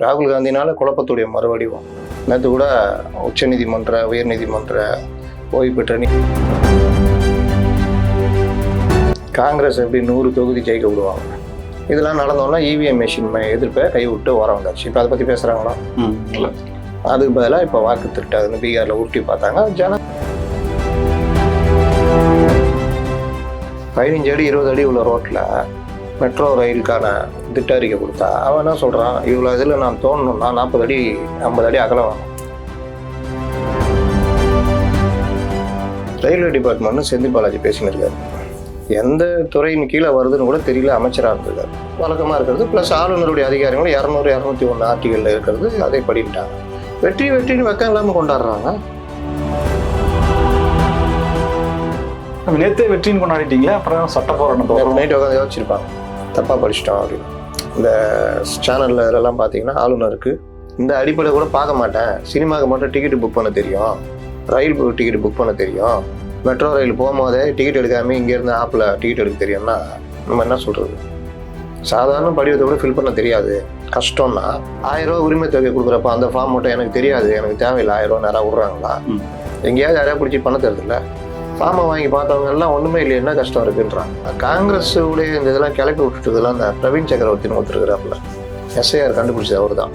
ராகுல் காந்தினால குழப்பத்துடைய மறுவடிவம். நேற்று கூட உச்சநீதிமன்ற உயர்நீதிமன்ற ஓய்வு பெற்ற காங்கிரஸ் எப்படி 100 தொகுதி ஜெயிக்க விடுவாங்க. இதெல்லாம் நடந்தோன்னா இவிஎம் மெஷின் எதிர்ப்பை கைவிட்டு வர வந்தாச்சு. இப்போ அதை பற்றி பேசுகிறாங்களா? இல்லை. அதுக்கு பதிலாக இப்போ வாக்கு திருட்டாதுன்னு பீகாரில் உருட்டி பார்த்தாங்க. 15 அடி 20 அடி உள்ள ரோட்டில் மெட்ரோ ரயிலுக்கான திட்ட அறிக்கை கொடுத்தா அவன் என்ன சொல்கிறான், இவ்வளோ இதில் நான் தோணணும்னா 40 அடி 50 அடி அகலம் வேணும். ரயில்வே டிபார்ட்மெண்ட்னு செந்தில் பாலாஜி பேசின்னு இருக்காரு. எந்த துறையின் கீழே வருதுன்னு கூட தெரியல, அமைச்சராக இருந்திருக்காரு. வழக்கமாக இருக்கிறது ப்ளஸ் ஆளுநருடைய அதிகாரங்களும் 200 201 ஆர்டிகளில் இருக்கிறது. அதை படிக்கிட்டாங்க. வெற்றின்னு வெக்கம் இல்லாமல் கொண்டாடுறாங்க. நேற்றே வெற்றின்னு கொண்டாடிட்டீங்களா? அப்புறம் சட்ட போராட்டம் நைட்டு உட்காந்து யோசிச்சிருப்பாங்க, தப்பாக படிச்சிட்டோம் அப்படின்னு. இந்த சேனலில் இதெல்லாம் பார்த்தீங்கன்னா ஆளுநருக்கு இந்த அடிப்படையில் கூட பார்க்க மாட்டேன், சினிமாவுக்கு மட்டும் டிக்கெட்டு புக் பண்ண தெரியும், ரயில் டிக்கெட்டு புக் பண்ண தெரியும், மெட்ரோ ரயில் போகும்போதே டிக்கெட் எடுக்காமல் இங்கேருந்து ஆப்பில் டிக்கெட் எடுக்க தெரியும்னா நம்ம என்ன சொல்கிறது? சாதாரண படிவத்தை கூட ஃபில் பண்ண தெரியாது, கஷ்டம்னா 1000 ரூபா உரிமை தொகை கொடுக்குறப்ப அந்த ஃபார்ம் மட்டும் எனக்கு தெரியாது, எனக்கு தேவையில்லை 1000 ரூபா நேராக விட்றாங்களா? எங்கேயாவது யாரையா பிடிச்சி பண்ண தருதில்ல? ஃபார்மை வாங்கி பார்த்தவங்க எல்லாம் ஒன்றுமே இல்லை, என்ன கஷ்டம் இருக்குன்றாங்க. காங்கிரஸ் உடைய இந்த இதெல்லாம் கிளப்பி விட்டுட்டதெல்லாம் அந்த பிரவீன் சக்கரவர்த்தின்னு ஒருத்தருக்கிறாப்புல, எஸ்ஐஆர் கண்டுபிடிச்சது அவர் தான்,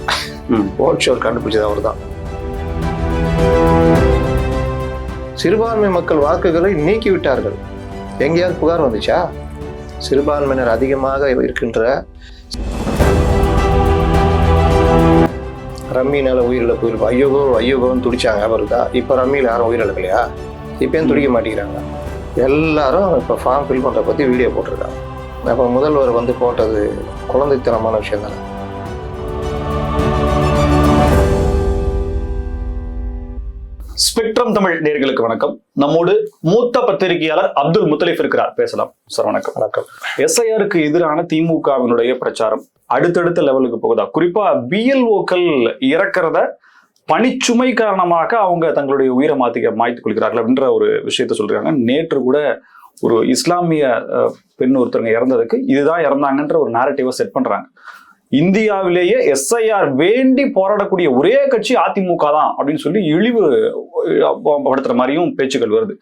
ஓட் ஷோர் கண்டுபிடிச்சது அவர் தான். சிறுபான்மை மக்கள் வாக்குகளை நீக்கி விட்டார்கள். எங்கேயாவது புகார் வந்துச்சா? சிறுபான்மையினர் அதிகமாக இருக்கின்ற ரம்மினால உயிரிழப்பு இருக்கு, ஐயோகோன்னு துடிச்சாங்க அவருக்கு தான். இப்போ ரம்மியில் யாரும் உயிரிழக்கலையா? இப்பயும் துடிக்க மாட்டேங்கிறாங்க. எல்லாரும் இப்போ ஃபார்ம் ஃபில் பண்ணுறத பற்றி வீடியோ போட்டிருக்காங்க. அப்போ முதல்வர் வந்து போட்டது குழந்தைத்தனமான விஷயம் தானே. ஸ்பெக்ட்ரம் தமிழ் நேயர்களுக்கு வணக்கம். நம்மோடு மூத்த பத்திரிகையாளர் அப்துல் முத்தலிப் இருக்கிறார், பேசலாம் சார். வணக்கம். வணக்கம். எஸ்ஐஆருக்கு எதிரான திமுகவினுடைய பிரச்சாரம் அடுத்தடுத்த லெவலுக்கு போகுதா? குறிப்பா பிஎல்ஓக்கள் இறக்கிறத பணிச்சுமை காரணமாக அவங்க தங்களுடைய உயிரை மாய்த்து கொள்கிறார்கள் அப்படின்ற ஒரு விஷயத்த சொல்றாங்க. நேற்று கூட ஒரு இஸ்லாமிய பெண் ஒருத்தவங்க இறந்ததுக்கு இதுதான் இறந்தாங்கன்ற ஒரு நேரட்டிவை செட் பண்றாங்க. இந்தியாவிலேயே எஸ்ஐஆர் வேண்டி போராடக்கூடிய ஒரே கட்சி அதிமுக தான் அப்படின்னு சொல்லி இழிவு படுத்துற மாதிரியும் பேச்சுக்கள் வருது.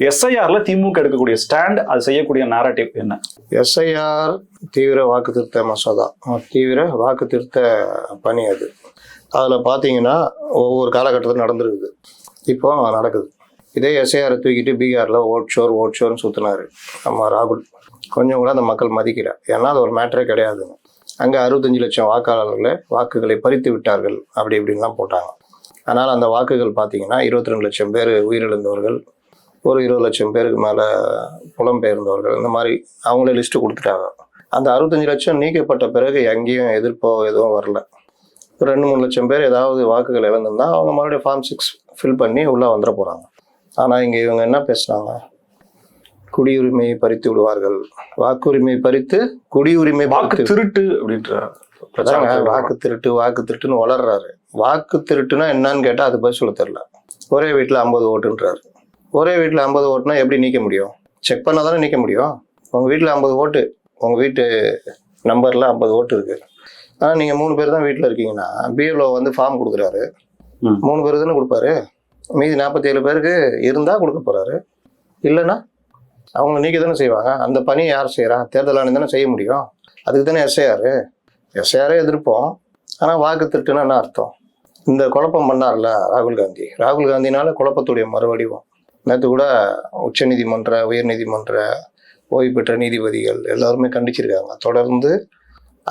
எஸ்ஐஆர்ல திமுக எடுக்கக்கூடிய ஸ்டாண்ட், அது செய்யக்கூடிய நேரட்டிவ் என்ன? எஸ்ஐஆர் தீவிர வாக்கு திருத்த மசோதா, தீவிர வாக்கு திருத்த பணி அது. அதில் பார்த்தீங்கன்னா ஒவ்வொரு காலகட்டத்தில் நடந்துருக்குது, இப்போ நடக்குது. இதே எஸ்ஐஆரை தூக்கிட்டு பீகாரில் ஓட் ஷோர்னு சுற்றினாரு நம்ம ராகுல். கொஞ்சம் கூட அந்த மக்கள் மதிக்கிறார், ஏன்னா அது ஒரு மேட்டரே கிடையாதுங்க. அங்கே 65 லட்சம் வாக்குகளை பறித்து விட்டார்கள் அப்படி இப்படின்லாம் போட்டாங்க. ஆனால் அந்த வாக்குகள் பார்த்தீங்கன்னா 22 லட்சம் பேர் உயிரிழந்தவர்கள், ஒரு 20 லட்சம் பேருக்கு மேலே புலம்பெயர்ந்தவர்கள், இந்த மாதிரி அவங்களே லிஸ்ட்டு கொடுத்துட்டாங்க. அந்த 65 லட்சம் நீக்கப்பட்ட பிறகு எங்கேயும் எதிர்ப்போ எதுவும் வரல. ஒரு 2-3 லட்சம் பேர் ஏதாவது வாக்குகள் இழந்திருந்தா அவங்க மறுபடியும் ஃபார்ம் 6 ஃபில் பண்ணி உள்ளே வந்துட போகிறாங்க. ஆனால் இங்கே இவங்க என்ன பேசுனாங்க? குடியுரிமையை பறித்து விடுவார்கள், வாக்குரிமை பறித்து குடியுரிமை வாக்கு திருட்டு அப்படின்ற வாக்கு திருட்டுன்னு வளர்றாரு. வாக்கு திருட்டுனா என்னன்னு கேட்டால் அது பதில் சொல்ல தெரியல. ஒரே வீட்டில் 50 ஓட்டுன்றாரு. ஒரே வீட்டில் 50 ஓட்டுனா எப்படி நீக்க முடியும்? செக் பண்ணால் தானே நீக்க முடியும். உங்கள் வீட்டில் 50 ஓட்டு, உங்கள் வீட்டு நம்பரில் 50 ஓட்டு இருக்குது. ஆனால் நீங்கள் 3 பேர் தான் வீட்டில் இருக்கீங்கன்னா பிஎல்ஓ வந்து ஃபார்ம் கொடுக்குறாரு, 3 பேர் தானே கொடுப்பாரு. மீதி 47 பேருக்கு இருந்தால் கொடுக்க போகிறாரு, இல்லைன்னா அவங்க நீக்க தானே செய்வாங்க. அந்த பணியை யார் செய்கிறா? தேர்தல் ஆணையம் தானே செய்ய முடியும். அதுக்கு தானே எஸ்ஐஆரே எதிர்ப்போம். ஆனால் வாக்கு திருட்டுன்னா என்ன அர்த்தம்? இந்த குழப்பம் பண்ணார்ல ராகுல் காந்தினால குழப்பத்துடைய மறுவடிவம். நேற்று கூட உச்சநீதிமன்ற உயர்நீதிமன்ற ஓய்வு பெற்ற நீதிபதிகள் எல்லாருமே கண்டிச்சிருக்காங்க. தொடர்ந்து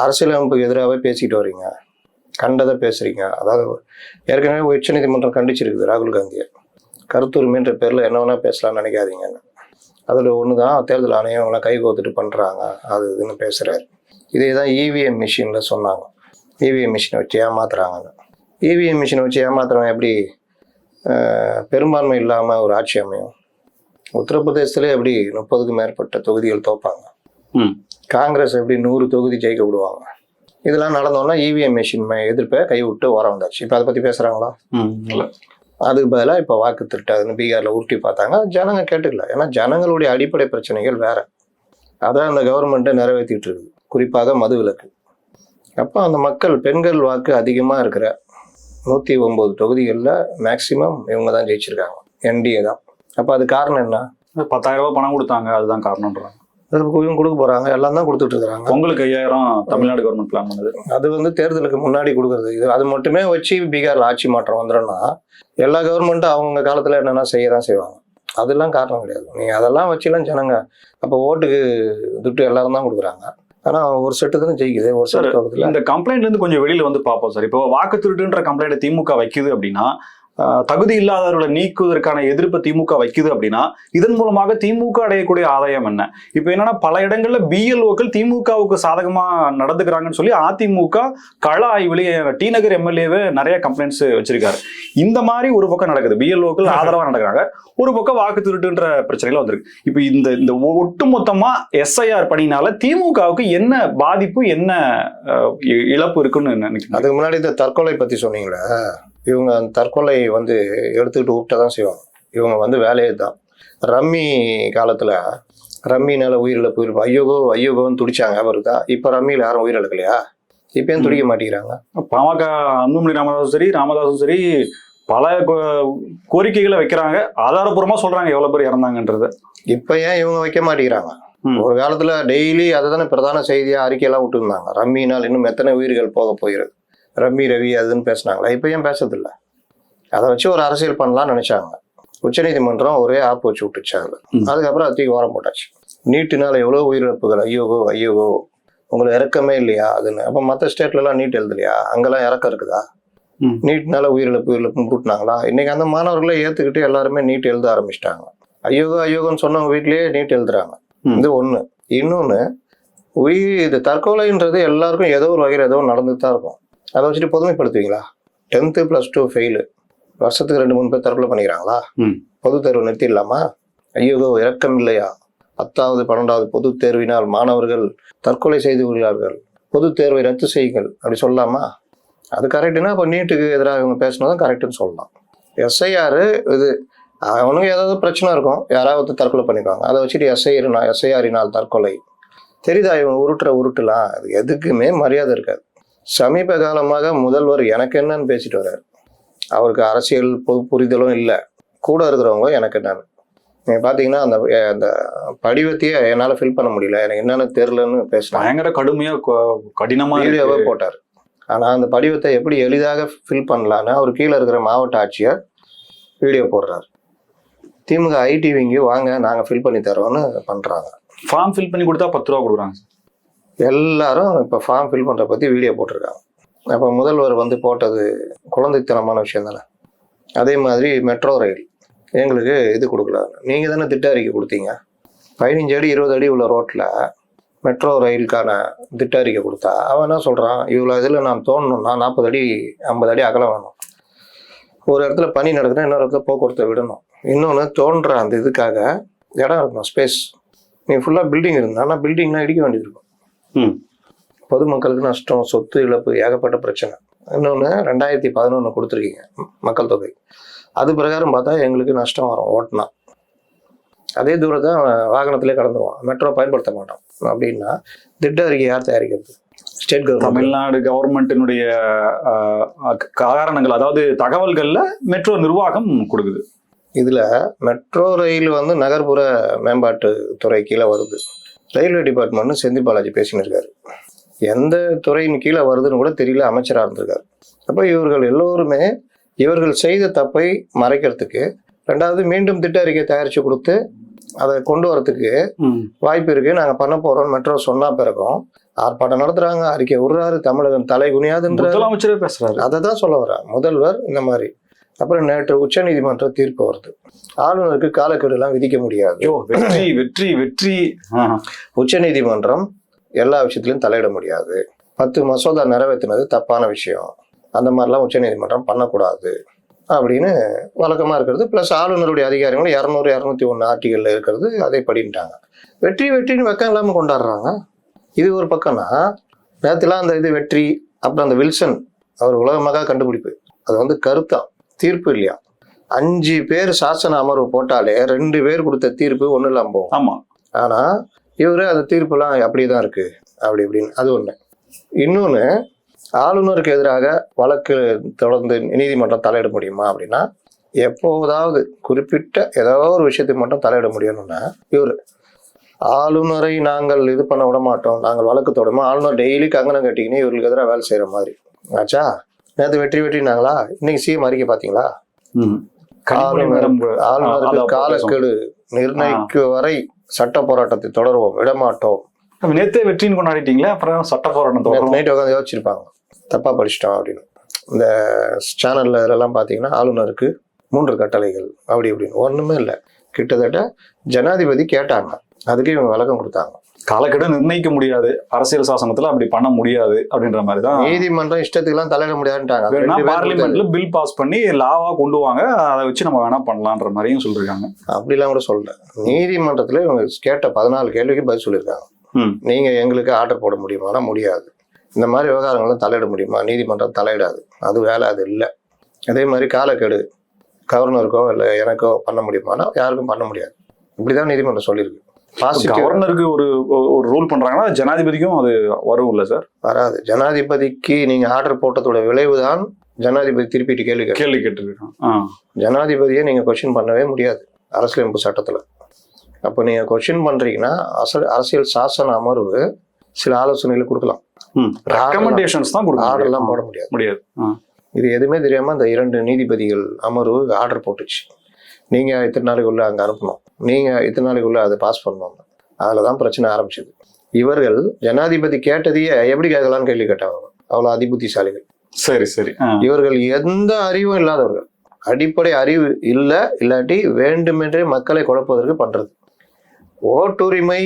அரசியலமைப்புக்கு எதிராகவே பேசிக்கிட்டு வரீங்க, கண்டதை பேசுறீங்க. அதாவது ஏற்கனவே உச்சநீதிமன்றம் கண்டிச்சிருக்குது ராகுல் காந்தியை, கருத்துரிமைன்ற பேரில் என்ன வேணா பேசலாம்னு நினைக்காதீங்கன்னு. அதில் ஒன்று தான் தேர்தல் ஆணையம் அவங்களாம் கை கோத்துட்டு பண்ணுறாங்க, அது இதுன்னு பேசுகிறாரு. இதே தான் இவிஎம் மிஷினில் சொன்னாங்க. இவிஎம் மிஷினை வச்சு ஏமாத்துறாங்க. இவிஎம் மிஷினை வச்சு ஏமாத்துறவங்க எப்படி பெரும்பான்மை இல்லாமல் ஒரு ஆட்சி அமையும்? உத்தரப்பிரதேசத்துல எப்படி 30க்கும் மேற்பட்ட தொகுதிகள் தோப்பாங்க? காங்கிரஸ் எப்படி 100 தொகுதி ஜெயிக்க விடுவாங்க? இதெல்லாம் நடந்தோன்னா இவிஎம் மிஷின் எதிர்ப்பை கைவிட்டு வர வந்தாச்சு. இப்போ அதை பற்றி பேசுகிறாங்களா? அதுக்கு பதிலாக இப்போ வாக்கு திருட்டாதுன்னு பீகாரில் உருட்டி பார்த்தாங்க. ஜனங்க கேட்டுக்கல, ஏன்னா ஜனங்களுடைய அடிப்படை பிரச்சனைகள் வேற. அதான் அந்த கவர்மெண்ட்டை நிறைவேற்றிட்டு இருக்குது. குறிப்பாக மது விலக்கு. அப்போ அந்த மக்கள் பெண்கள் வாக்கு அதிகமாக இருக்கிற 109 தொகுதிகளில் மேக்சிமம் இவங்க தான் ஜெயிச்சிருக்காங்க, என்டிஏ தான். அப்போ அது காரணம் என்ன? 10,000 ரூபாய் பணம் கொடுத்தாங்க, அதுதான் காரணம்ன்றாங்க. இவங்க கொடுக்க போறாங்க, எல்லாம் தான் கொடுத்துட்டு இருக்காங்க. உங்களுக்கு 5,000 தமிழ்நாடு கவர்மெண்ட் பிளான் பண்ணுது. அது தேர்தலுக்கு முன்னாடி கொடுக்கறது. இது அது மட்டுமே வச்சு பீகார்ல ஆட்சி மாற்றம் வந்துடும்னா எல்லா கவர்மெண்ட்டும் அவங்க காலத்துல என்னென்ன செய்யதான் செய்வாங்க. அதெல்லாம் காரணம் கிடையாது. நீங்க அதெல்லாம் வச்சுலாம் ஜனங்க அப்போ ஓட்டுக்கு துட்டு எல்லாரும் தான் கொடுக்குறாங்க. ஆனா ஒரு செட்டு தானே ஜெயிக்குது, ஒரு செட்டு. இந்த கம்ப்ளைண்ட்ல இருந்து கொஞ்சம் வெளியில வந்து பார்ப்போம் சார். இப்போ வாக்கு திருட்டுன்ற கம்ப்ளைண்ட் திமுக வைக்குது அப்படின்னா, தகுதி இல்லாதவர்களை நீக்குவதற்கான எதிர்ப்பு திமுக வைக்குது அப்படின்னா, இதன் மூலமாக திமுக அடையக்கூடிய ஆதாயம் என்ன? இப்ப என்னன்னா, பல இடங்கள்ல பிஎல்ஓக்கள் திமுகவுக்கு சாதகமா நடந்துக்கிறாங்கன்னு சொல்லி அதிமுக கள ஆய்வுலேயே டி நகர் எம்எல்ஏவே நிறைய கம்ப்ளைண்ட்ஸ் வச்சிருக்காரு. இந்த மாதிரி ஒரு பக்கம் நடக்குது, பிஎல்ஓக்கள் ஆதரவா நடக்கிறாங்க, ஒரு பக்கம் வாக்கு திருட்டுன்ற பிரச்சனைகள் வந்திருக்கு. இப்ப இந்த ஒட்டுமொத்தமா எஸ்ஐஆர் பணியினால திமுகவுக்கு என்ன பாதிப்பு, என்ன இழப்பு இருக்குன்னு நினைக்கிறேன். அதுக்கு முன்னாடி இந்த தற்கொலை பத்தி சொன்னீங்களே, இவங்க அந்த தற்கொலை எடுத்துக்கிட்டு விட்டதான் செய்வாங்க. இவங்க வேலையே தான். ரம்மி காலத்துல ரம்மினால உயிரிழப்பு இருக்கும், ஐயோகோன்னு துடிச்சாங்க அவருக்கா. இப்ப ரம்மியில யாரும் உயிரிழக்கலையா? இப்ப ஏன் துடிக்க மாட்டேங்கிறாங்க? பாமக அன்புமணி ராமதாசும் சரி பல கோரிக்கைகளை வைக்கிறாங்க, ஆதாரபூர்வமா சொல்றாங்க எவ்வளவு பேர் இறந்தாங்கன்றது. இப்ப ஏன் இவங்க வைக்க மாட்டேங்கிறாங்க? ஒரு காலத்துல டெய்லி அதை தானே பிரதான செய்தியா அறிக்கையெல்லாம் விட்டு இருந்தாங்க. ரம்மினால் இன்னும் எத்தனை உயிர்கள் போக போகிறது, ரம்மி ரவி அதுன்னு பேசினாங்களா? இப்போ ஏன் பேசுறதில்ல? அதை வச்சு ஒரு அரசியல் பண்ணலாம்னு நினைச்சாங்க. உச்சநீதிமன்றம் ஒரே ஆப் வச்சு விட்டுச்சு. அதுக்கப்புறம் அதுக்கு ஓரம் போட்டாச்சு. நீட்டுனால எவ்வளோ உயிரிழப்புகள், ஐயோகோ உங்களுக்கு இறக்கமே இல்லையா அதுன்னு. அப்போ மற்ற ஸ்டேட்லலாம் நீட் எழுதலையா? அங்கெல்லாம் இறக்கம் இருக்குதா? நீட்னால உயிரிழப்புன்னு கூட்டினாங்களா? இன்னைக்கு அந்த மாணவர்களை ஏற்றுக்கிட்டு எல்லாருமே நீட் எழுத ஆரம்பிச்சிட்டாங்க. ஐயோகோன்னு சொன்னவங்க வீட்லேயே நீட் எழுதுறாங்க. இது ஒன்று. இன்னொன்று, இது தற்கொலைன்றது எல்லாருக்கும் ஏதோ ஒரு வகையில் ஏதோ நடந்துட்டு தான் இருக்கும். அதை வச்சுட்டு பொதுமைப்படுத்துவீங்களா? 10th +2 ஃபெயிலு, வருஷத்துக்கு 2-3 பேர் தற்கொலை பண்ணிக்கிறாங்களா? பொது தேர்வு நிறுத்திடலாமா? ஐயோ இறக்கம் இல்லையா? 10வது 12வது பொது தேர்வினால் மாணவர்கள் தற்கொலை செய்து கொள்கிறார்கள், பொது தேர்வை ரத்து செய்யுங்கள் அப்படி சொல்லலாமா? அது கரெக்டுனா அப்போ நீட்டுக்கு எதிராக இவங்க பேசினதும் கரெக்டுன்னு சொல்லலாம். எஸ்ஐஆர் இது அவனுக்கு ஏதாவது பிரச்சனை இருக்கும், யாராவது தற்கொலை பண்ணிக்குவாங்க. அதை வச்சுட்டு எஸ்ஐஆரினால் தற்கொலை தெரியுதா? இவங்க உருட்டுலாம் அது எதுக்குமே மரியாதை இருக்காது. சமீப காலமாக முதல்வர் எனக்கு என்னன்னு பேசிட்டு வர்றாரு. அவருக்கு அரசியல் புரிதலும் இல்லை, கூட இருக்கிறவங்க எனக்கு என்னன்னு. நீங்க பாத்தீங்கன்னா அந்த படிவத்தையே என்னால ஃபில் பண்ண முடியல, எனக்கு என்னன்னு தெரியலன்னு பேசினாங்க. பயங்கர கடுமையா கடினமா வீடியோவே போட்டார். ஆனா அந்த படிவத்தை எப்படி எளிதாக ஃபில் பண்ணலான்னு அவர் கீழே இருக்கிற மாவட்ட ஆட்சியர் வீடியோ போடுறாரு. திமுக ஐடி விங்கி வாங்க நாங்க ஃபில் பண்ணி தரோம்னு பண்றாங்க. ஃபார்ம் ஃபில் பண்ணி கொடுத்தா 10 ரூபா கொடுக்குறாங்க. எல்லாரும் இப்போ ஃபார்ம் ஃபில் பண்ணுற பற்றி வீடியோ போட்டிருக்காங்க. அப்போ முதல்வர் போட்டது குழந்தைத்தனமான விஷயம் தானே. அதே மாதிரி மெட்ரோ ரயில் எங்களுக்கு இது கொடுக்கல, நீங்கள் தானே திட்ட அறிக்கை கொடுத்தீங்க. 15 அடி 20 அடி உள்ள ரோட்டில் மெட்ரோ ரயிலுக்கான திட்ட அறிக்கை கொடுத்தா அவன் என்ன சொல்கிறான், இவ்வளோ இதில் நான் தோணணும்னா 40 அடி 50 அடி அகலம் வேணும். ஒரு இடத்துல பனி நடக்குதுன்னா இன்னொரு இடத்துல போக்குவரத்தை விடணும். இன்னொன்று தோன்ற அந்த இதுக்காக இடம் இருக்கணும், ஸ்பேஸ். நீ ஃபுல்லாக பில்டிங் இருந்தால் பில்டிங்லாம் இடிக்க வேண்டியது இருக்கும். பொதுமக்களுக்கு நஷ்டம், சொத்து இழப்பு, ஏகப்பட்ட பிரச்சனை. இன்னொன்று 2011 கொடுத்துருக்கீங்க மக்கள் தொகை, அது பிரகாரம் பார்த்தா எங்களுக்கு நஷ்டம் வரும் ஓட்டினா. அதே தூரத்தை வாகனத்திலே கடந்துருவோம், மெட்ரோ பயன்படுத்த மாட்டோம் அப்படின்னா திட்ட அறிக்கை யார் தயாரிக்கிறது? State government. தமிழ்நாடு கவர்மெண்ட்டினுடைய காரணங்கள், அதாவது தகவல்கள்ல மெட்ரோ நிர்வாகம் கொடுக்குது. இதுல மெட்ரோ ரயில் நகர்ப்புற மேம்பாட்டு துறை கீழே வருது. ரயில்வே டிபார்ட்மெண்ட் செந்தில் பாலாஜி பேசின்னு இருக்காரு. எந்த துறையின் கீழே வருதுன்னு கூட தெரியல, அமைச்சராக இருந்திருக்காரு. அப்போ இவர்கள் எல்லோருமே இவர்கள் செய்த தப்பை மறைக்கிறதுக்கு, ரெண்டாவது மீண்டும் திட்ட அறிக்கை தயாரித்து கொடுத்து அதை கொண்டு வரத்துக்கு வாய்ப்பு இருக்கு. நாங்கள் பண்ண போறோம் மெட்ரோ சொன்னா பிறகும் ஆர்ப்பாட்டம் நடத்துறாங்க, அறிக்கை விடுறாரு, தமிழகம் தலை குனியாதுன்ற முதலமைச்சரே பேசுறாரு. அதை தான் சொல்ல வரேன், முதல்வர் இந்த மாதிரி. அப்புறம் நேற்று உச்சநீதிமன்ற தீர்ப்பு வருது, ஆளுநருக்கு காலக்கெடு எல்லாம் விதிக்க முடியாது. வெற்றி வெற்றி வெற்றி. உச்சநீதிமன்றம் எல்லா விஷயத்திலும் தலையிட முடியாது, 10 மசோதா நிறைவேற்றினது தப்பான விஷயம், அந்த மாதிரிலாம் உச்சநீதிமன்றம் பண்ணக்கூடாது அப்படின்னு வழக்கமாக இருக்கிறது. ப்ளஸ் ஆளுநருடைய அதிகாரங்களும் 200 201 ஆர்டிகல்ல இருக்கிறது, அதை படின்ட்டாங்க. வெற்றின்னு வெக்கம் இல்லாமல் கொண்டாடுறாங்க. இது ஒரு பக்கம்னா, நேற்றுலாம் அந்த இது வெற்றி. அப்புறம் அந்த வில்சன் அவர் உலகமாக கண்டுபிடிப்பு, அது கருத்தம் தீர்ப்பு இல்லையா. 5 பேர் சாசன அமர்வு போட்டாலே 2 பேர் கொடுத்த தீர்ப்பு ஒன்றும் இல்லாமல் போகும். ஆமா. ஆனா இவரு அந்த தீர்ப்புலாம் அப்படிதான் இருக்கு அப்படி இப்படின்னு. அது ஒண்ணு. இன்னொன்று, ஆளுநருக்கு எதிராக வழக்கு தொடர்ந்து நீதிமன்றம் தலையிட முடியுமா அப்படின்னா, எப்போதாவது குறிப்பிட்ட ஏதோ ஒரு விஷயத்துக்கு மட்டும் தலையிட முடியணும்னா, இவர் ஆளுநரை நாங்கள் இது பண்ண விட மாட்டோம், நாங்கள் வழக்கு தொடருமா, ஆளுநர் டெய்லி கங்கணம் கட்டிக்கினே இவர்களுக்கு எதிராக வேலை செய்கிற மாதிரி ஆச்சா. நேற்று வெற்றினாங்களா, இன்னைக்கு சிஎம் அறிக்கை பார்த்தீங்களா? ஆளுநருக்கு காலக்கெடு நிர்ணயிக்க வரை சட்ட போராட்டத்தை தொடருவோம், விடமாட்டோம். நேத்தே வெற்றின்னு கொண்டாடிட்டீங்களா, அப்புறம் சட்ட போராட்டம் நைட் உட்காந்து யோசிச்சிருப்பாங்க, தப்பா படிச்சிட்டோம் அப்படின்னு. இந்த சேனல்ல இதெல்லாம் பார்த்தீங்கன்னா ஆளுநருக்கு 3 கட்டளைகள் அப்படி இப்படின்னு ஒண்ணுமே இல்லை. கிட்டத்தட்ட ஜனாதிபதி கேட்டாங்க, அதுக்கு இவங்க விளக்கம் கொடுத்தாங்க. காலக்கெடு நிர்ணயிக்க முடியாது, அரசியல் சாசனத்துல அப்படி பண்ண முடியாது அப்படின்ற மாதிரி தான். நீதிமன்றம் இஷ்டத்துக்கு எல்லாம் தலையிட முடியாதுட்டாங்க. பார்லிமெண்ட்ல பில் பாஸ் பண்ணி லாவா கொண்டு வாங்க, அதை வச்சு நம்ம வேணா பண்ணலான்ற மாதிரியும் சொல்லிருக்காங்க. அப்படிலாம் கூட சொல்லல. நீதிமன்றத்துல இவங்க கேட்ட 14 கேள்விக்கு பதில் சொல்லியிருக்காங்க. நீங்க எங்களுக்கு ஆர்டர் போட முடியுமானா முடியாது, இந்த மாதிரி விவகாரங்களும் தலையிட முடியுமா, நீதிமன்றம் தலையிடாது, அது வேலை அது இல்லை. அதே மாதிரி காலக்கெடு கவர்னருக்கோ இல்லை எனக்கோ பண்ண முடியுமானா யாருக்கும் பண்ண முடியாது, இப்படிதான் நீதிமன்றம் சொல்லியிருக்கு. கவர்னருக்கு ஒரு ரூல் பண்றாங்கன்னா ஜனாதிபதிக்கும் அது வரும் இல்ல சார்? வராது. ஜனாதிபதிக்கு நீங்க ஆர்டர் போட்டதோட விளைவுதான் ஜனாதிபதி திருப்பிட்டு கேள்வி கேட்டிருக்காங்க. ஜனாதிபதியை நீங்க கொஸ்டின் பண்ணவே முடியாது அரசியலமைப்பு சட்டத்துல. அப்போ நீங்க கொஸ்டின் பண்றீங்கன்னா அரசியல் சாசன அமர்வு சில ஆலோசனைகளை கொடுக்கலாம், ரெக்கமெண்டேஷன்ஸ் தான் கொடுக்கலாம், ஆர்டர்லாம் போட முடியாது. இது எதுவுமே தெரியாம இந்த 2 நீதிபதிகள் அமர்வு ஆர்டர் போட்டுச்சு, நீங்க இத்தனை நாளைக்குள்ள அங்க அனுப்பணும், நீங்க இத்தனை நாளைக்குள்ள அதை பாஸ் பண்ணணும். அதுலதான் பிரச்சனை ஆரம்பிச்சது. இவர்கள் ஜனாதிபதி கேட்டதையே எப்படி கேட்கலான்னு கேள்வி கேட்டாங்க, அவ்வளவு அதிபுத்திசாலிகள். சரி சரி. இவர்கள் எந்த அறிவும் இல்லாதவர்கள், அடிப்படை அறிவு இல்லை, இல்லாட்டி வேண்டுமென்றே மக்களை குழப்பதற்கு பண்றது. ஓட்டுரிமை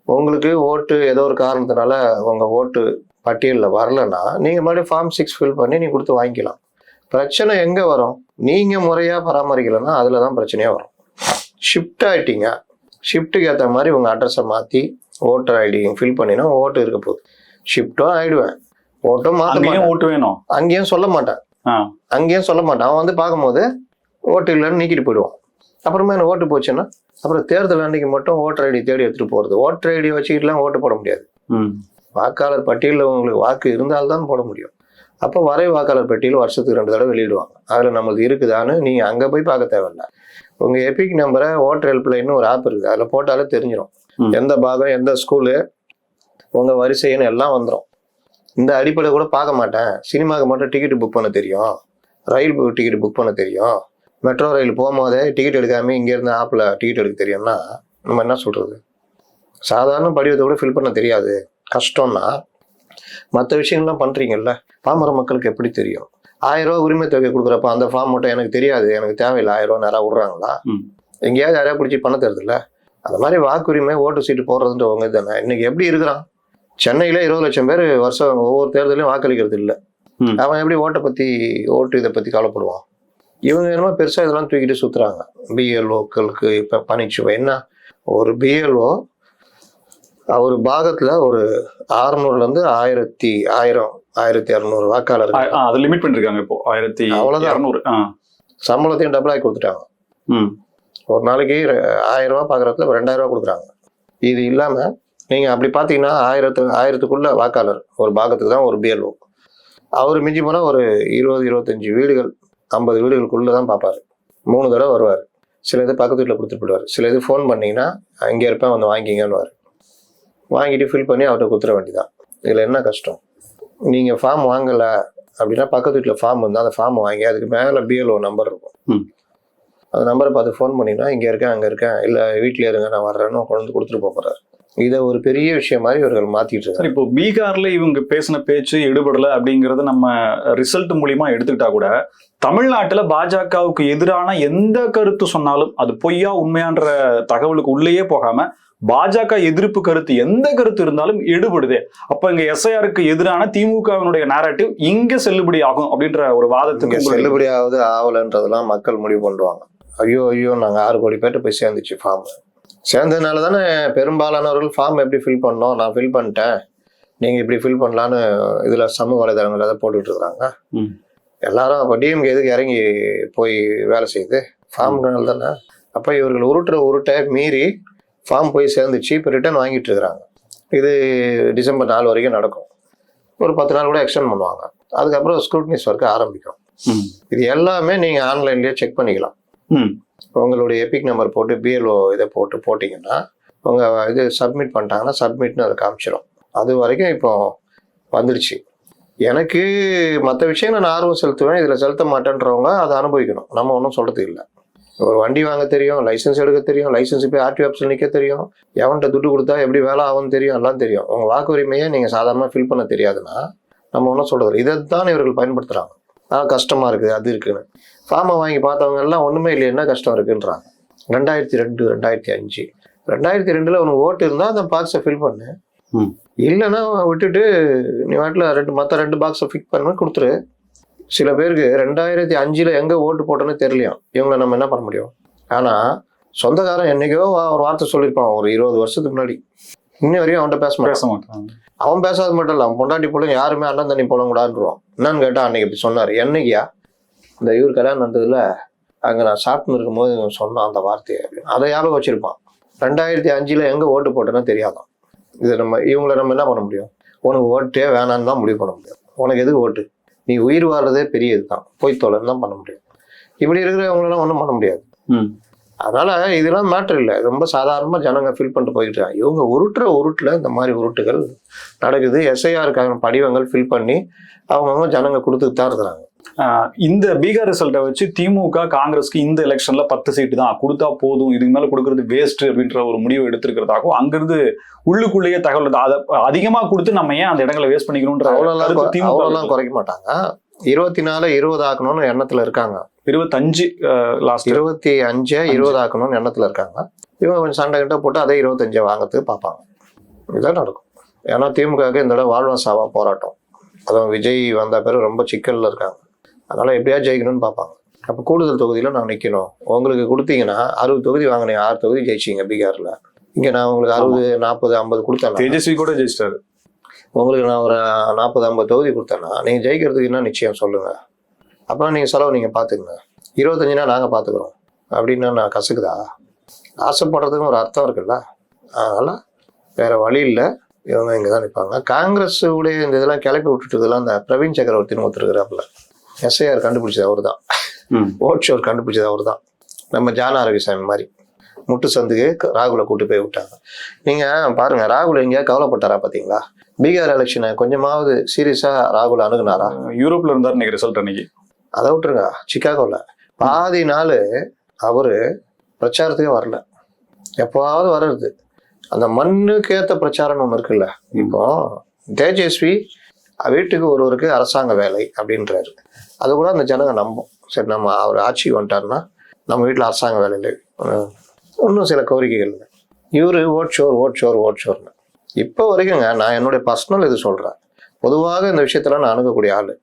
உங்களுக்கு ஓட்டு ஏதோ ஒரு காரணத்தினால உங்க ஓட்டு பட்டியலில் வரலன்னா நீங்க மறுபடியும் ஃபார்ம் 6 ஃபில் பண்ணி நீங்க கொடுத்து வாங்கிக்கலாம். பிரச்சனை எங்க வரும், நீங்க முறையா பராமரிக்கலைன்னா அதுலதான் பிரச்சனையா வரும். ஷிஃப்ட் ஆயிட்டீங்க, ஷிஃப்ட்டுக்கு ஏற்ற மாதிரி உங்க அட்ரஸை மாத்தி ஓட்டர் ஐடி ஃபில் பண்ணினா ஓட்டு இருக்க போகுது. ஷிஃப்ட்டும் ஆயிடுவேன், ஓட்டும் மாத்த ஓட்டு வேணும் அங்கேயும் சொல்ல மாட்டேன், அவன் வந்து பார்க்கும்போது ஓட்டு இல்லைன்னு நீக்கிட்டு போயிடுவான். அப்புறமா என்ன ஓட்டு போச்சுன்னா அப்புறம் தேர்தல் அன்னைக்கு மட்டும் ஓட்டர் ஐடி தேடி எடுத்துட்டு போறது. ஓட்டர் ஐடி வச்சுக்கிட்டுலாம் ஓட்டு போட முடியாது. வாக்காளர் பட்டியலில் உங்களுக்கு வாக்கு இருந்தால்தான் போட முடியும். அப்போ வரை வாக்காளர் பட்டியல் வருஷத்துக்கு 2 தடவை வெளியிடுவாங்க. அதுல நம்மளுக்கு இருக்குதான்னு நீங்க அங்க போய் பார்க்க தேவையில்லை. உங்க எபிக் நம்பரை ஓட்டர் ஹெல்ப்லைன்னு ஒரு ஆப் இருக்குது, அதுல போட்டாலே தெரிஞ்சிடும் எந்த பாகம் எந்த ஸ்கூலு உங்க வரிசைன்னு எல்லாம் வந்துடும். இந்த அடிப்படை கூட பார்க்க மாட்டேன், சினிமாவுக்கு மட்டும் டிக்கெட் புக் பண்ண தெரியும், ரயில் டிக்கெட் புக் பண்ண தெரியும், மெட்ரோ ரயில் போகும்போதே டிக்கெட் எடுக்காம இங்கேருந்து ஆப்பில் டிக்கெட் எடுக்க தெரியும்னா நம்ம என்ன சொல்றது? சாதாரண படிவத்தை கூட ஃபில் பண்ண தெரியாது, கஷ்டம்னா மற்ற விஷயங்கள்லாம் பண்றீங்கல்ல, பாமர மக்களுக்கு எப்படி தெரியும்? 1000 ரூபா உரிமை தொகை கொடுக்குறப்ப அந்த ஃபார்ம் மட்டும் எனக்கு தெரியாது, எனக்கு தேவையில்லை 1000 ரூபா யாராவது விடுறாங்களா? எங்கேயாவது யாரையா பிடிச்சி பண்ண தருதுல்ல? அந்த மாதிரி வாக்குரிமை ஓட்டு சீட்டு போடுறதுன்ற உங்க தானே. இன்னைக்கு எப்படி இருக்கிறான், சென்னையில 20 லட்சம் பேர் வருஷம் ஒவ்வொரு தேர்தலையும் வாக்களிக்கிறது இல்லை. அவன் எப்படி ஓட்டு இதை பத்தி கவலைப்படுவான்? இவங்க என்னமோ பெருசா இதெல்லாம் தூக்கிட்டு சுத்துறாங்க. பிஎல்ஓக்களுக்கு இப்ப பணிச்சுவை என்ன, ஒரு பிஎல்ஓ ஒரு பாகத்துல ஒரு 600ல இருந்து 1200 வாக்காளர் அது லிமிட் பண்ணிருக்காங்க இப்போ 1200. அவ்வளவுதான். சம்பளத்தையும் டபுள் ஆகி கொடுத்துட்டாங்க. ஒரு நாளைக்கு 1000 ரூபாய் பாக்குறதுல 2000 ரூபாய் கொடுக்குறாங்க. இது இல்லாம நீங்க அப்படி பாத்தீங்கன்னா 1000க்குள்ள வாக்காளர் ஒரு பாகத்துக்கு தான் ஒரு பிஎல்ஓ. அவர் மிஞ்சி போனா ஒரு 20-25 வீடுகள் 50 வீடுகளுக்குள்ளதான் பார்ப்பாரு. 3 தடவை வருவார். சில இது பக்கத்து வீட்டில் கொடுத்துட்டு போயிடுவார். சில இது ஃபோன் பண்ணீங்கன்னா அங்கே இருப்பேன் வந்து வாங்கிங்கன்னு வாங்கிட்டு ஃபில் பண்ணி அவர்கிட்ட கொடுத்துட வேண்டியதான். இதில் என்ன கஷ்டம்? நீங்கள் ஃபார்ம் வாங்கலை அப்படின்னா பக்கத்து வீட்டில் ஃபார்ம் இருந்தால் அந்த ஃபார்ம் வாங்கி அதுக்கு மேலே பிஎல்ஓ நம்பர் இருக்கும், அந்த நம்பரை பார்த்து ஃபோன் பண்ணினா இங்கே இருக்கேன் அங்கே இருக்கேன் இல்லை வீட்டிலே இருங்க நான் வர்றேன்னு கொண்டு கொடுத்துட்டு போகிறாரு. இதை ஒரு பெரிய விஷயம் மாதிரி இவர்கள் மாத்திட்டு இருக்காங்க. இப்போ பீகார்ல இவங்க பேசின பேச்சு எடுபடல அப்படிங்கறத நம்ம ரிசல்ட் மூலியமா எடுத்துக்கிட்டா கூட, தமிழ்நாட்டுல பாஜகவுக்கு எதிரான எந்த கருத்து சொன்னாலும் அது பொய்யா உண்மையான்ற தகவலுக்கு உள்ளேயே போகாம பாஜக எதிர்ப்பு கருத்து எந்த கருத்து இருந்தாலும் எடுபடுதே. அப்ப இங்க எஸ்ஐஆருக்கு எதிரான திமுகவினுடைய நேரட்டிவ் இங்க செல்லுபடி ஆகும் அப்படின்ற ஒரு வாதத்துக்கு செல்லுபடி ஆகுது ஆகலன்றதெல்லாம் மக்கள் முடிவு பண்ணுவாங்க. ஐயோ நாங்க 6 கோடி பேர்ட்ட போய் சேர்ந்துச்சு ஃபார்ம். சேர்ந்ததுனால தானே பெரும்பாலானவர்கள் ஃபார்ம் எப்படி ஃபில் பண்ணோம், நான் ஃபில் பண்ணிட்டேன், நீங்கள் இப்படி ஃபில் பண்ணலான்னு இதில் சமூக வலைதளங்கள் அதை போட்டுக்கிட்டு இருக்கிறாங்க. எல்லாரும் அப்போ டிஎம்கே எதுக்கு இறங்கி போய் வேலை செய்யுது? ஃபார்ம்னால தானே. அப்போ இவர்கள் உருட்டை மீறி ஃபார்ம் போய் சேர்ந்துச்சு, இப்போ ரிட்டர்ன் வாங்கிட்டு இருக்கிறாங்க. இது டிசம்பர் 4 வரைக்கும் நடக்கும். ஒரு 10 நாள் கூட எக்ஸ்டெண்ட் பண்ணுவாங்க. அதுக்கப்புறம் ஸ்க்ரூட்னிஸ் ஒர்க் ஆரம்பிக்கும். இது எல்லாமே நீங்க ஆன்லைன்லயே செக் பண்ணிக்கலாம். உங்களுடைய எபிக் நம்பர் போட்டு பிஎல்ஓ இதை போட்டிங்கன்னா உங்க இது சப்மிட் பண்ணிட்டாங்கன்னா சப்மிட்னு அதை காமிச்சிடும். அது வரைக்கும் இப்போ வந்துடுச்சு. எனக்கு மற்ற விஷயங்கள் நான் ஆர்வம் செலுத்துவேன், இதில் செலுத்த மாட்டேன்றவங்க அதை அனுபவிக்கணும். நம்ம ஒன்றும் சொல்றது இல்லை. ஒரு வண்டி வாங்க தெரியும், லைசன்ஸ் எடுக்க தெரியும், லைசன்ஸ் போய் ஆர்டிஓ ஆஃபீஸில் நிற்க தெரியும், எவன்கிட்ட துட்டு கொடுத்தா எப்படி வேலை ஆகும்னு தெரியும், எல்லாம் தெரியும். உங்கள் வாக்கு உரிமையை நீங்கள் சாதாரணமாக ஃபில் பண்ண தெரியாதுன்னா நம்ம ஒன்றும் சொல்றது. இதைத்தான் இவர்கள் பயன்படுத்துகிறாங்க. கஷ்டமாக இருக்குது அது இருக்குன்னு. ஃபார்மை வாங்கி பார்த்தவங்க எல்லாம் ஒன்றுமே இல்லை, என்ன கஷ்டம் இருக்குன்றாங்க. 2002 2005 2002 உனக்கு ஓட்டு இருந்தால் அந்த பாக்ஸை ஃபில் பண்ணு, இல்லைன்னா விட்டுட்டு நீ வாட்டில் மற்ற 2 பாக்ஸை ஃபிக் பண்ண கொடுத்துரு. சில பேருக்கு 2005 எங்கே ஓட்டு போட்டோன்னு தெரியலையாம். இவங்களை நம்ம என்ன பண்ண முடியும்? ஆனால் சொந்தக்காரன் என்னைக்கோ ஒரு வார்த்தை சொல்லியிருப்பான் ஒரு 20 வருஷத்துக்கு முன்னாடி. இன்ன வரையும் அவன்கிட்ட பேச மாட்டான். அவன் பேசாத மட்டும் இல்லை, அவன் பொண்டாட்டி பிள்ளைங்க யாருமே அண்ணன் தண்ணி போலக்கூடாதுன்றான். என்னன்னு கேட்டால் அன்னைக்கு இப்படி சொன்னார். என்னைக்கியா இந்த இவர் கல்யாணம் நடந்ததுல அங்கே நான் சாப்பிட்டு இருக்கும்போது சொன்னான் அந்த வார்த்தையை அப்படின்னு. அதை ஞாபகம் வச்சிருப்பான். 2005 எங்கே ஓட்டு போட்டோன்னா தெரியாதான். இது இவங்களை நம்ம என்ன பண்ண முடியும்? உனக்கு ஓட்டே வேணான்னு தான் முடிவு பண்ண முடியும். உனக்கு எதுக்கு ஓட்டு? நீ உயிர் வாழ்றதே பெரிய இதுதான், போய் தொலைன்னு தான் பண்ண முடியும். இப்படி இருக்கிறவங்களெல்லாம் ஒன்றும் பண்ண முடியாது. அதனால இதெல்லாம் மேட்டர் இல்லை. ரொம்ப சாதாரணமாக ஜனங்க ஃபில் பண்ணிட்டு போயிட்டு இருக்காங்க. இவங்க உருட்டில் இந்த மாதிரி உருட்டுகள் நடக்குது. எஸ்ஐஆருக்கான படிவங்கள் ஃபில் பண்ணி அவங்கவுங்க ஜனங்க கொடுத்துட்டு தான் இருக்கிறாங்க. இந்த பீகார் ரிசல்ட்டை வச்சு திமுக காங்கிரஸ்க்கு இந்த எலெக்ஷன்ல 10 சீட்டு தான் கொடுத்தா போதும், இதுக்கு மேல கொடுக்கறது வேஸ்ட் அப்படின்ற ஒரு முடிவு எடுத்திருக்கிறதாகவும் அங்கிருந்து உள்ளுக்குள்ளேயே தகவல் அதை அதிகமா கொடுத்து நம்ம ஏன் அந்த இடங்களை வேஸ்ட் பண்ணிக்கணும்ன்ற அவ்வளோலாம் குறைக்க மாட்டாங்க. 24 20 ஆக்கணும்னு எண்ணத்துல இருக்காங்க. 25 லாஸ்ட் 25 20 ஆக்கணும்னு எண்ணத்துல இருக்காங்க. இவங்க கொஞ்சம் சண்டை கிட்ட போட்டு அதே 25 வாங்கிறதுக்கு பார்ப்பாங்க. இதுதான் நடக்கும். ஏன்னா திமுகவுக்கு இந்த தடவை வாழ்வா சாவா போராட்டம். அதுவும் விஜய் வந்த பிறகு ரொம்ப சிக்கல்ல இருக்காங்க. அதனால எப்படியா ஜெயிக்கணும்னு பார்ப்பாங்க. அப்போ கூடுதல் தொகுதியில நான் நிற்கணும். உங்களுக்கு கொடுத்தீங்கன்னா 60 தொகுதி வாங்கினீங்க, 6 தொகுதி ஜெயிச்சிங்க பீகார்ல. இங்க நான் உங்களுக்கு 60 40 50 கொடுத்தேன். தேஜஸ்வி கூட ஜெயிச்சிட்டாரு. உங்களுக்கு நான் ஒரு 40 50 தொகுதி கொடுத்தேன்னா நீங்க ஜெயிக்கிறதுக்கு என்ன நிச்சயம் சொல்லுங்க. அப்புறம் நீங்க செலவு நீங்க பாத்துக்கங்க. 25 நாங்க பாத்துக்கிறோம் அப்படின்னா நான் கசுக்குதா? ஆசைப்படுறதுக்கும் ஒரு அர்த்தம் இருக்குல்ல. அதனால வேற வழி இல்லை. இவங்க இங்கதான் நிற்பாங்க. காங்கிரஸ் உடைய இந்த இதெல்லாம் கிளப்பி விட்டுட்டதெல்லாம் அந்த பிரவீன் சக்கரவர்த்தின்னு ஒருத்தருக்கிறாப்புல. எஸ்ஐஆர் கண்டுபிடிச்சது அவர் தான், ஓட் ஷோர் கண்டுபிடிச்சது அவர் தான். நம்ம ஜான ஆரோக்கியசாமி மாதிரி முட்டு சந்துக்கு ராகுலை கூட்டு போய் விட்டாங்க. நீங்க பாருங்க, ராகுல் எங்கேயா கவலைப்பட்டாரா பாத்தீங்களா? பீகார் எலெக்ஷனை கொஞ்சமாவது சீரியஸா ராகுல் அணுகுனாரா? யூரோப்ல இருந்தாரு இன்னைக்கு ரிசல்ட் அன்னைக்கு. அதை விட்டுருங்க, சிக்காகோல பாதி நாள் அவரு பிரச்சாரத்துக்கே வரல. எப்பவாவது வர்றது அந்த மண்ணுக்கு ஏற்ற பிரச்சாரம்னு ஒன்று இருக்குல்ல. இப்போ தேஜஸ்வி வீட்டுக்கு ஒருவருக்கு அரசாங்க வேலை அப்படின்றாரு. அது கூட அந்த ஜனங்க நம்பும். சரி, நம்ம அவர் ஆட்சி வந்துட்டாருன்னா நம்ம வீட்டில் அரசாங்க வேலை இல்லை, இன்னும் சில கோரிக்கைகள் இல்லை. இவரு ஓட் ஷோர்னு இப்போ வரைக்குங்க. நான் என்னுடைய பர்சனல் இது சொல்றேன். பொதுவாக இந்த விஷயத்துல நான் அணுகக்கூடிய ஆளு.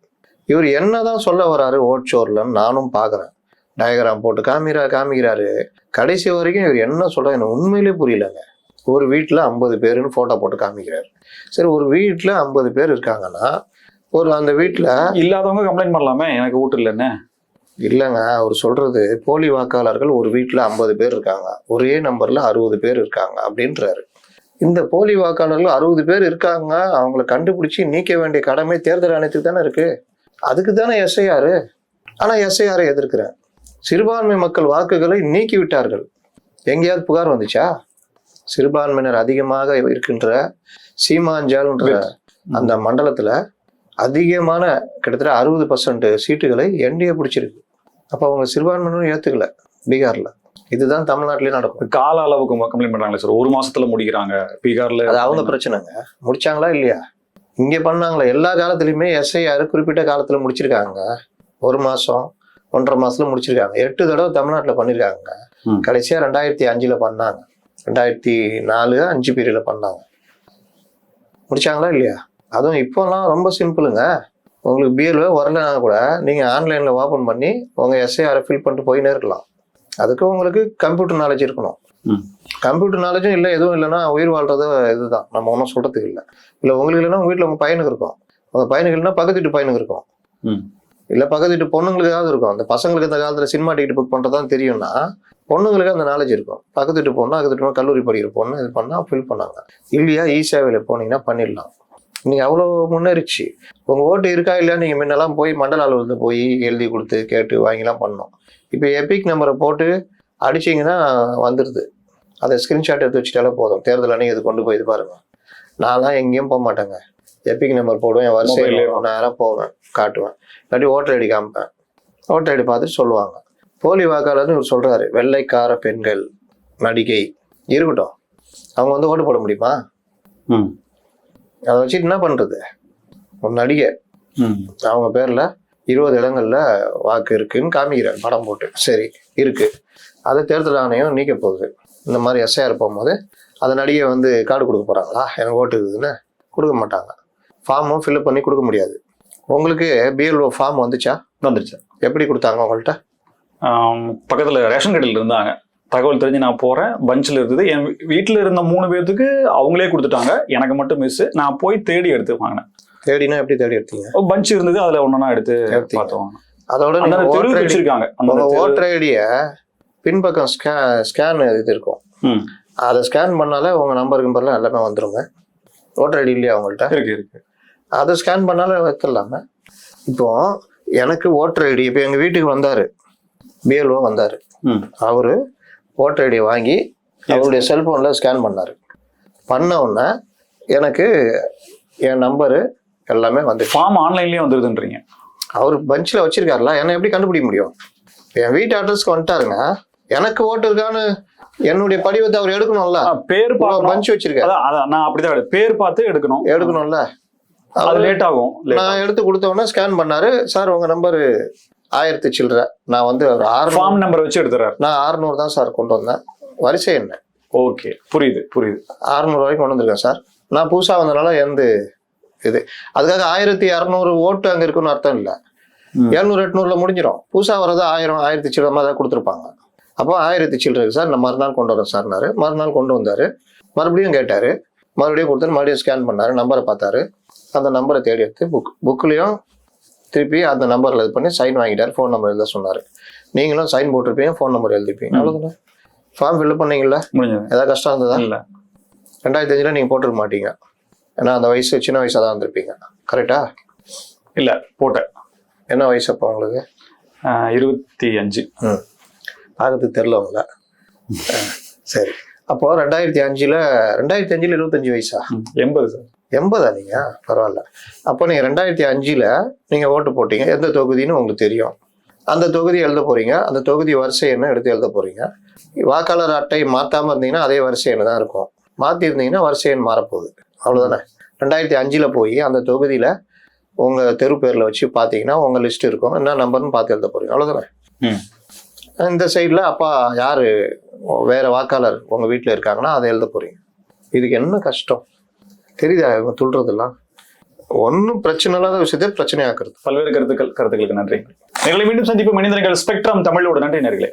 இவர் என்னதான் சொல்ல வர்றாரு ஓட் ஷோர்லன்னு நானும் பாக்குறேன். டயக்ராம் போட்டு காமிக்கிறாரு. கடைசி வரைக்கும் இவர் என்ன சொல்ற எனக்கு உண்மையிலே புரியலங்க. ஒரு வீட்டில் 50 பேருன்னு போட்டோ போட்டு காமிக்கிறாரு. சரி, ஒரு வீட்டில் 50 பேர் இருக்காங்கன்னா அந்த வீட்டில் இல்லாதவங்க கம்ப்ளைண்ட் பண்ணலாமே, எனக்கு ஓட்டு இல்லைன்னு. இல்லைங்க, அவர் சொல்றது போலி வாக்காளர்கள் ஒரு வீட்டில் 50 பேர் இருக்காங்க, ஒரே நம்பர்ல 60 பேர் இருக்காங்க அப்படின்றாரு. இந்த போலி வாக்காளர்கள் 60 பேர் இருக்காங்க, அவங்களை கண்டுபிடிச்சி நீக்க வேண்டிய கடமை தேர்தல் ஆணையத்துக்கு தானே இருக்கு. அதுக்கு தானே எஸ்ஐஆர். ஆனா எஸ்ஐஆரை எதிர்க்கிறேன். சிறுபான்மை மக்கள் வாக்குகளை நீக்கி விட்டார்கள். எங்கேயாவது புகார் வந்துச்சா? சிறுபான்மையினர் அதிகமாக இருக்கின்ற சீமாஞ்சால்ன்ற அந்த மண்டலத்துல அதிகமான கிட்டத்தட்ட 60% சீட்டுகளை என்டிஏ பிடிச்சிருக்கு. அப்ப அவங்க சிறுபான்மையினர் ஏத்துக்கல பீகார்ல. இதுதான் தமிழ்நாட்டிலேயே நடக்கும். கால அளவுக்கு கம்ப்ளைண்ட் பண்றாங்களே சார், 1 மாசத்துல முடிக்கிறாங்க பீகார்ல. அது அவங்க பிரச்சனைங்க. முடிச்சாங்களா இல்லையா? இங்க பண்ணாங்களா? எல்லா காலத்திலயுமே எஸ்ஐஆர் குறிப்பிட்ட காலத்துல முடிச்சிருக்காங்க. 1 மாசம் 1.5 மாசத்துல முடிச்சிருக்காங்க. 8 தடவை தமிழ்நாட்டுல பண்ணிருக்காங்க. கடைசியா 2005 பண்ணாங்க. 2004 5 பீரியட்ல பண்ணாங்க. முடிச்சாங்களா இல்லையா? அதுவும் இப்போலாம் ரொம்ப சிம்பிளுங்க. உங்களுக்கு பிஎல்ஓ வரலன்னா கூட நீங்க ஆன்லைன்ல ஓபன் பண்ணி உங்க எஸ்ஐஆரை ஃபில் பண்ணிட்டு போயினே இருக்கலாம். அதுக்கு உங்களுக்கு கம்ப்யூட்டர் நாலேஜ் இருக்கணும். கம்ப்யூட்டர் நாலேஜும் இல்லை, எதுவும் இல்லைன்னா உயிர் வாழ்றது இதுதான். நம்ம ஒன்றும் சொல்றதுக்கு இல்லை. இல்லை உங்களுக்கு இல்லைன்னா உங்க வீட்டில் உங்க பையனுக்கு இருக்கும். உங்க பையனுக்கு இல்லைன்னா பக்கத்து வீட்டு பையனுக்கு இருக்கும். இல்லை பக்கத்து வீட்டு பொண்ணுங்களுக்கு ஏதாவது இருக்கும். அந்த பசங்களுக்கு இந்த காலத்துல சினிமா டிக்கெட் புக் பண்றதான் தெரியும்னா பொண்ணுங்களுக்கு அந்த நாலேஜ் இருக்கும். பக்கத்து வீட்டு பொண்ணு, அதுக்கு கல்லூரி படிக்கிற பொண்ணு இது பண்ணா ஃபில் பண்ணாங்க. இல்லையா இ சேவையில போனீங்கன்னா பண்ணிடலாம். இன்னைக்கு அவ்வளோ முன்னேறிச்சு. உங்கள் ஓட்டு இருக்கா இல்லையா நீங்கள் முன்னெல்லாம் போய் மண்டல அலுவலகத்தில் போய் எழுதி கொடுத்து கேட்டு வாங்கிலாம் பண்ணோம். இப்போ எபிக் நம்பரை போட்டு அடிச்சிங்கன்னா வந்துடுது. அதை ஸ்க்ரீன்ஷாட் எடுத்து வச்சுட்டாலே போதும். தேர்தல் அன்னைக்கு இது கொண்டு போய் இது பாருங்க. நான்லாம் எங்கேயும் போக மாட்டேங்க. எபிக் நம்பர் போடுவேன், என் வரிசையில் நேராக போவேன், காட்டுவேன், இல்லாட்டி ஓட்டர் ஐடி காமிப்பேன். ஓட்டர் ஐடி பார்த்துட்டு சொல்லுவாங்க. போலி வாக்காளர்னு இவர் சொல்கிறாரு. வெள்ளைக்கார பெண்கள் நடிகை இருக்கட்டும், அவங்க வந்து ஓட்டு போட முடியுமா? அதை வச்சுட்டு என்ன பண்ணுறது? ஒரு நடிகை அவங்க பேரில் 20 இடங்கள்ல வாக்கு இருக்குன்னு காமிக்கிறார் படம் போட்டு. சரி இருக்கு, அதை தேர்தல் ஆணையம் நீக்க போகுது. இந்த மாதிரி எஸ்ஐஆர் போகும்போது அந்த நடிகை வந்து கார்டு கொடுக்க போகிறாங்களா? எனக்கு ஓட்டு இருக்குதுன்னு கொடுக்க மாட்டாங்க. ஃபார்மும் ஃபில்அப் பண்ணி கொடுக்க முடியாது. உங்களுக்கு பிஎல்ஓ ஃபார்ம் வந்துச்சா? வந்துருச்சு. எப்படி கொடுத்தாங்க உங்கள்கிட்ட? பக்கத்தில் ரேஷன் கடையில் இருந்தாங்க. தகவல் தெரிஞ்சு நான் போறேன், பஞ்சில் இருந்தது. என் வீட்டில் இருந்த 3 பேர்த்துக்கு அவங்களே கொடுத்துட்டாங்க, எனக்கு மட்டும் மிஸ். நான் போய் தேடி எடுத்து வாங்கினேன். தேடினா எப்படி தேடி எடுத்தீங்க? பஞ்ச் இருந்தது, அதுல ஒன்னா எடுத்து பார்த்தோம். அதோட வச்சிருக்காங்க. அந்த ஓட்டர் ஐடிய பின்பக்கம் ஸ்கேன் இது இருக்கும். அதை ஸ்கேன் பண்ணாலே உங்க நம்பர் நம்பர்லாம் எல்லாமே வந்துருங்க. ஓட்டர் ஐடி இல்லையா உங்கள்கிட்ட? இருக்கு. அதை ஸ்கேன் பண்ணாலே வைக்கலாமே. இப்போ எனக்கு ஓட்டர் ஐடி, இப்போ எங்க வீட்டுக்கு வந்தாரு, பிஎல்ஓ வந்தாரு. அவரு ஓட்டர் ஐடியை வாங்கி அவருடைய செல்போன்ல ஸ்கேன் பண்ணாரு. பண்ண உடனே எனக்கு என் நம்பரு எல்லாமே வந்து ஃபார்ம் ஆன்லைன்லயே வந்துருதுன்றீங்க. அவர் பஞ்சில் வச்சிருக்காருல, என்ன எப்படி கண்டுபிடிக்க முடியும்? என் வீட்டு அட்ரஸ்க்கு வந்துட்டாருங்க, எனக்கு ஓட்டு இருக்கான்னு என்னுடைய படிவத்தை அவர் எடுக்கணும்ல. பேர் பஞ்ச் வச்சிருக்காரு. நான் அப்படிதான் பேர் பார்த்து எடுக்கணும்ல. அது லேட் ஆகும். நான் எடுத்து கொடுத்த உடனே ஸ்கேன் பண்ணாரு. சார் உங்க நம்பரு 1000 சில்லற. நான் வந்து ஒரு 6 ஃபார்ம் நம்பர் வச்சு எடுத்துறாரு. நான் 600 தான் சார் கொண்டு வந்தேன். வரிசை என்ன? ஓகே, புரியுது 600 வரைக்கும் கொண்டு வந்திருக்கேன் சார். நான் புதுசா வந்தனால எந்த இது அதுக்காக 1200 ஓட்டு அங்க இருக்குன்னு அர்த்தம் இல்லை. 700 800ல முடிஞ்சிடும். புதுசா வர்றது 1000 1000 சில்லறமா தான் கொடுத்துருப்பாங்க. அப்போ 1000 சில்லற இருக்கு சார், நான் மறுநாள் கொண்டு வரேன் சார்னாரு. மறுநாள் கொண்டு வந்தாரு. மறுபடியும் கேட்டாரு. மறுபடியும் கொடுத்தாரு. மறுபடியும் ஸ்கேன் பண்ணாரு. நம்பரை பார்த்தாரு. அந்த நம்பரை தேடி எடுத்து புக்லயும் திருப்பி அந்த நம்பர்ல இது பண்ணி சைன் வாங்கிட்டாரு. ஃபோன் நம்பர் எழுத சொன்னாரு. நீங்களும் சைன் போட்டிருப்பீங்க, ஃபோன் நம்பர் எழுதிப்பீங்க. அவ்வளவுதானே. ஃபார்ம் ஃபில்அப் பண்ணீங்கல்ல? ஏதாவது கஷ்டம் இருந்ததா? இல்ல. 2005 நீங்க போட்டிருக்க மாட்டீங்க. ஏன்னா அந்த வயசு சின்ன வயசா தான் வந்திருப்பீங்க. கரெக்டா? இல்ல, போட்டேன். என்ன வயசு அப்போ உங்களுக்கு? 25. ஆகத்து தெரியல உங்கள. சரி, அப்போ 2005ல 25 வயசா? 80 சார். 80 நீங்க? பரவாயில்ல. அப்போ நீங்க 2005ல நீங்க ஓட்டு போட்டீங்க. எந்த தொகுதின்னு உங்களுக்கு தெரியும். அந்த தொகுதி எழுத போறீங்க. அந்த தொகுதி வரிசை என்ன எடுத்து எழுத போறீங்க. வாக்காளர் அட்டை மாத்தாம இருந்தீங்கன்னா அதே வரிசை எண் தான் இருக்கும். மாத்தி இருந்தீங்கன்னா வரிசை எண் மாறப்போகுது. அவ்வளவுதானே. 2005ல போய் அந்த தொகுதியில உங்க தெரு பேர்ல வச்சு பாத்தீங்கன்னா உங்க லிஸ்ட் இருக்கும். என்ன நம்பர்னு பார்த்து எழுத போறீங்க. அவ்வளவுதானே. இந்த சைட்ல அப்பா யாரு வேற வாக்காளர் உங்க வீட்டுல இருக்காங்கன்னா அதை எழுத போறீங்க. இதுக்கு என்ன கஷ்டம் தெரியுதா? இவங்க துள்றதெல்லாம் ஒன்னும் பிரச்சனை இல்லாத விஷயத்தை பிரச்சனையாக்குறது. பல்வேறு கருத்துக்களுக்கு நன்றி. எங்களை மீண்டும் சந்திப்பு மனிதர்கள் ஸ்பெக்ட்ரம் தமிழோட நன்றி நேர்களே.